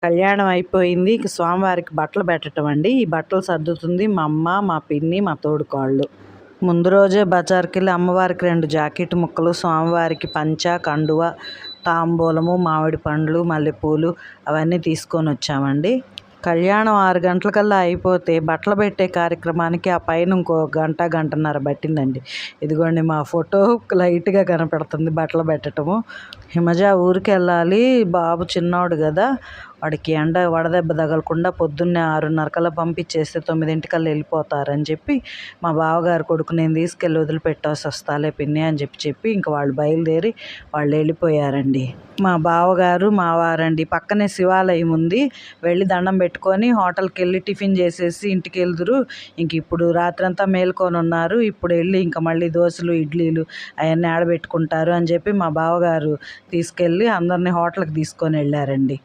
కళ్యాణం అయిపోయింది. ఇక స్వామివారికి బట్టలు పెట్టడం అండి. ఈ బట్టలు సర్దుతుంది మా అమ్మ, మా పిన్ని, మా తోడుకోళ్ళు. ముందు రోజే బజార్కి వెళ్ళి అమ్మవారికి 2 జాకెట్ ముక్కలు, స్వామివారికి పంచ, కండువ, తాంబూలము, మామిడి పండ్లు, మల్లెపూలు అవన్నీ తీసుకొని వచ్చామండి. కళ్యాణం 6 గంటలకల్లా అయిపోతే బట్టలు పెట్టే కార్యక్రమానికి ఆ పైన ఇంకో గంట, గంటన్నర పట్టిందండి. ఇదిగోండి మా ఫోటో లైట్గా కనపడుతుంది బట్టలు పెట్టడము. హిమజ ఊరికి వెళ్ళాలి, బాబు చిన్నోడు కదా, వాడికి వడదెబ్బ తగలకుండా పొద్దున్నే 6:30 కల్లా పంపించేస్తే 9 వెళ్ళిపోతారని చెప్పి మా బావగారు కొడుకు నేను తీసుకెళ్ళి వదిలిపెట్టేసి వస్తాలే పిన్ని అని చెప్పి ఇంక వాళ్ళు బయలుదేరి వాళ్ళు వెళ్ళిపోయారండి. మా బావగారు మా వారండి పక్కనే శివాలయం ఉంది, వెళ్ళి దండం పెట్టుకొని హోటల్కి వెళ్ళి టిఫిన్ చేసేసి ఇంటికి వెళ్దురు. ఇంక ఇప్పుడు రాత్రంతా మేల్కొని ఉన్నారు, ఇప్పుడు వెళ్ళి ఇంకా మళ్ళీ దోశలు ఇడ్లీలు అవన్నీ ఆడబెట్టుకుంటారు అని చెప్పి మా బావగారు తీసుకెళ్ళి అందరినీ హోటల్కి తీసుకొని వెళ్ళారండి.